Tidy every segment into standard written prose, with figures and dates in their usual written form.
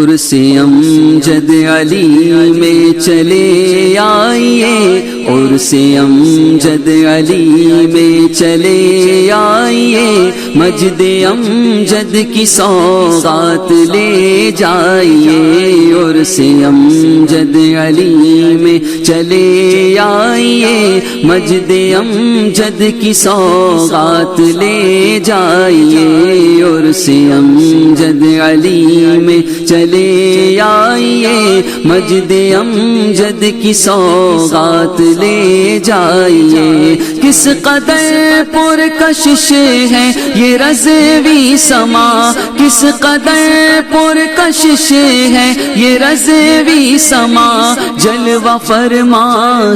عرس امجد علی میں چلے آئیے، عرس امجد علی میں چلے آئیے، مجد امجد کی سوغات لے جائیے، عرس امجد علی میں چلے آئیے، مجد امجد کی سوغات لے جائیے، عرس امجد علی میں چلے آئیے، مجد امجد کی سوغات لے جائیے۔ کس قدر پرکشش ہے یہ رضوی سما، کس قدر پرکشش ہے یہ رضوی سما، جلوہ فرما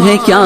ہے کیا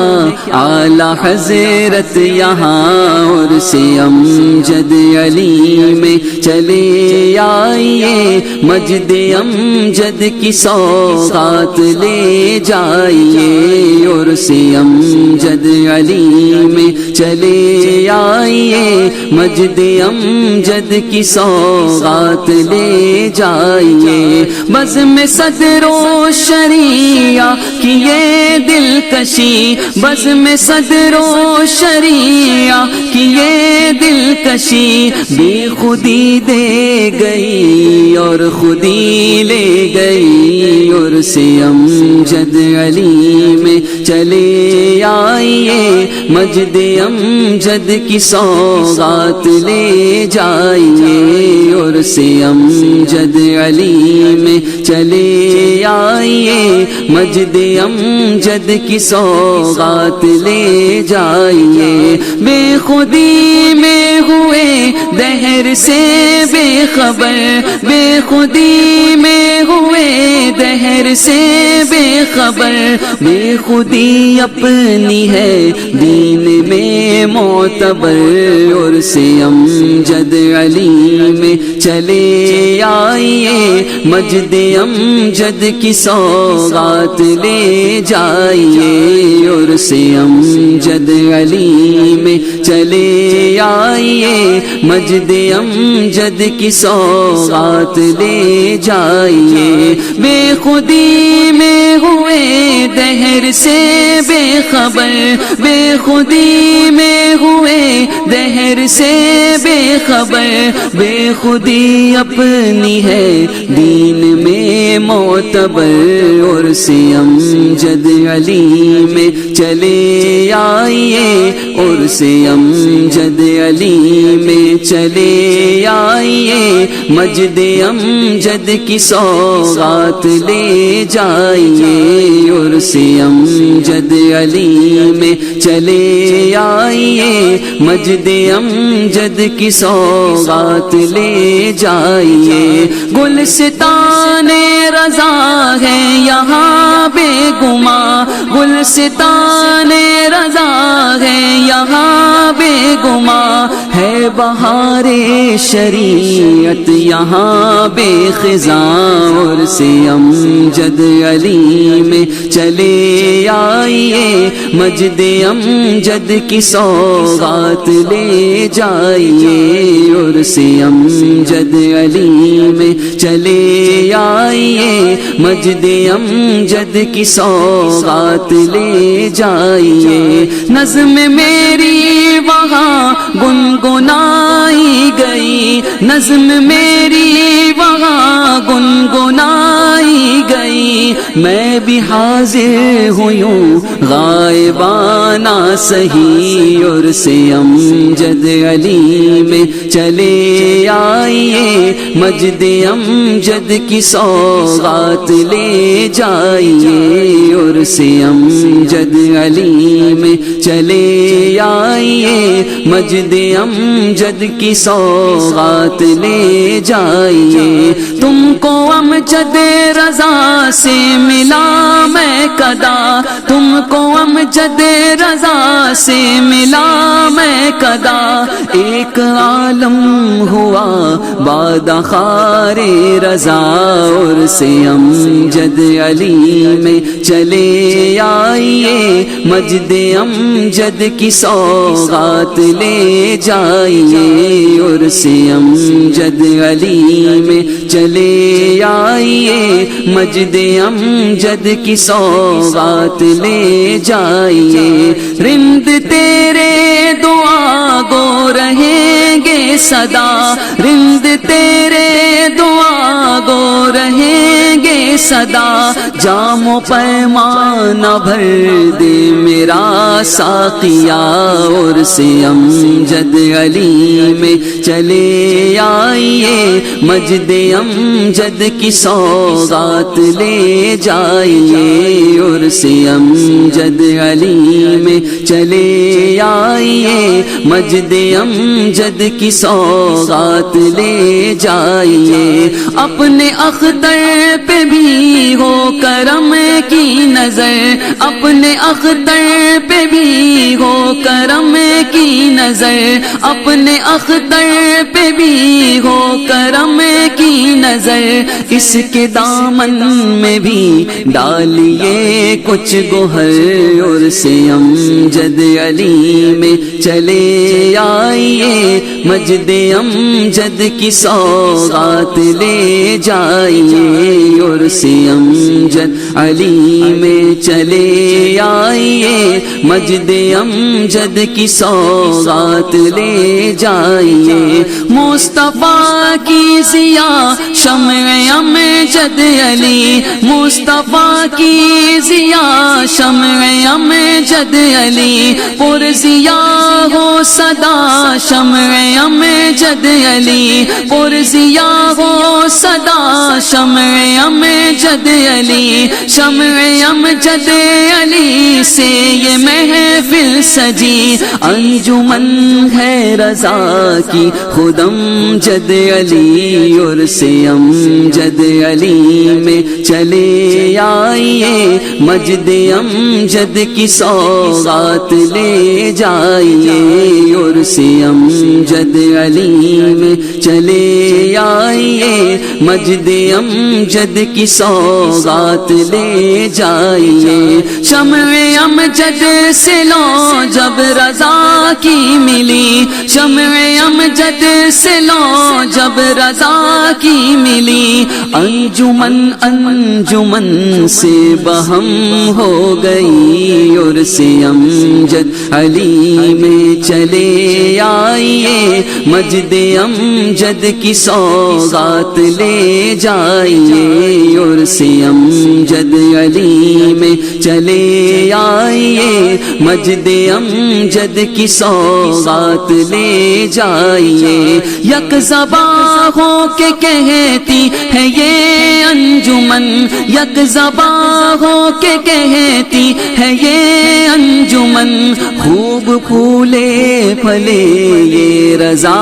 اعلی حضرت یہاں، عرس امجد علی میں چلے آئیے، مجد امجد کی سوغات لے جائیے، عرس امجد علی میں چلے آئیے، مجد امجد کی سوغات لے جائیے۔ بزم صدر و شریعہ کی یہ دلکشی، بزم صدر و شریعہ کی یہ دلکشی، بے خودی دے گئی اور خودی لے گئی، عرس امجد علی میں چلے آئیے، مجد امجد کی سوغات لے جائیے، عرس امجد علی میں چلے آئیے، مجد امجد کی سوغات لے جائیے۔ بے خودی میں ہوئے دہر سے بے خبر، بے خودی میں ہوئے دہر سے بے خبر، بے خودی اپنی ہے دین میں معتبر، عرس امجد علی میں چلے آئیے، مجد امجد کی سوغات لے جائیے، عرس امجد علی میں چلے آئیے، مجد امجد کی سوغات لے جائیے۔ بے خودی میں ہوئے دہر سے بے خبر، بے خودی میں ہوئے دہر سے بے خبر، بے خودی اپنی ہے دین میں معتبر، عرس امجد علی میں چلے آئیے، عرس امجد علی میں چلے آئیے، مجد امجد کی سوغات لے جائیے، عرس امجد علی میں چلے آئیے، مجد امجد کی سوغات لے جائیے۔ گلستان رضا ہے یہاں بے گماں، گلستان رضا ہے یہاں بے گماں، ہے بہار شریعت یہاں بے خزاں، عرس امجد علی میں چلے آئیے، مجد امجد کی سوغات لے جائیے، عرس امجد علی میں چلے آئیے، مجد امجد کی سوغات لے جائیے۔ نظم میری وہاں گنگنائی گئی، نظم میری وہاں گنگنائی گئی، میں بھی حاضر ہوں غائبانہ سہی، عرس امجد علی میں چلے آئیے، مجد امجد کی سوغات لے جائیے، عرس امجد علی میں چلے آئیے، مجد امجد کی سوغات لے جائیے۔ تم کو امجد رضا سے ملا میں کدا، تم کو امجد رضا سے ملا میں کدا، ایک عالم ہوا باد خار رضا، عرس امجد علی میں چلے آئیے، مجد امجد کی سوغات لے جائیے، عرس امجد علی میں چلے چلے آئیے مجد امجد کی سوغات لے جائیے رند تیرے دعا گو رہیں گے صدا رند تیرے دعا گو رہیں گے صدا جام و پیمانہ بھر دے میرا ساقیا اور سے امجد علی میں چلے آئیے مجد امجد کی سوغات لے جائیے اور سے امجد علی میں چلے آئیے مجد امجد کی سوغات لے جائیے اپنے اختر پہ بھی ہو کرم کی نظر اپنے اختر پہ بھی ہو کرم کی نظر اپنے اختر پہ بھی ہو کرم کی نظر اس کے دامن میں بھی ڈالیے کچھ گوہر اور سے امجد علی میں چلے آئیے مجد امجد کی سوغات لے جائیے اور سے امجد علی میں چلے آئیے مجد امجد کی سوغات لے جائیے مصطفیٰ کی ضیا شمع امجد علی مصطفیٰ کی ضیا شمع امجد علی پر ضیا ہو صدا شمع امجد علی پر ضیا ہو صدا شمع امجد علی شمع امجد علی سے یہ محفل سجی انجمن ہے رضا کی خود امجد علی اور سے امجد علی میں چلے آئیے مجد امجد کی سوغات لے جائیے اور سے امجد علی میں چلے آئیے مجد امجد کی سوغات لے جائیے شمع امجد سے لو جب رضا کی ملی شمع امجد سے لو جب رضا کی ملی انجمن انجمن سے بہم ہو گئی اور سے امجد علی میں چلے آئیے مجد امجد کی سوغات لے جائیے اور سے امجد علی میں چلے آئیے مجد امجد کی سوغات لے جائیے یک زباں ہو کے کہتی ہے یہ انجمن یک زباں ہو کے کہتی ہے یہ انجمن خوب پھولے پھلے یہ رضا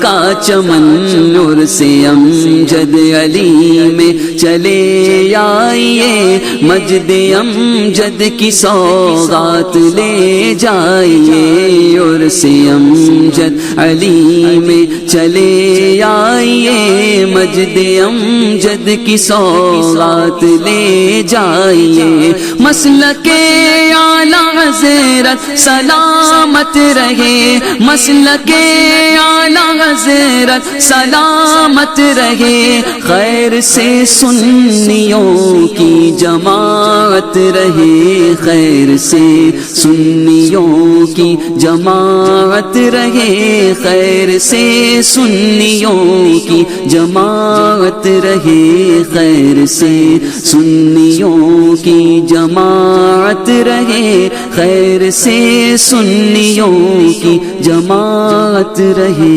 کا چمن اور سے امجد علی میں چلے آئیے مجد امجد کی سوغات لے جائیے اور سے امجد علی میں چلے آئیے مجد امجد کی سوغات لے جائیے مسلک اعلیٰ حضرت سلامت رہے مسلک اعلیٰ حضرت سلامت رہے خیر سے سنیوں کی جماعت رہے خیر سے سنیوں کی جماعت رہے خیر سے سنیوں کی جماعت رہے خیر سے سنیوں کی جماعت رہے خیر سے سنیوں کی جماعت رہے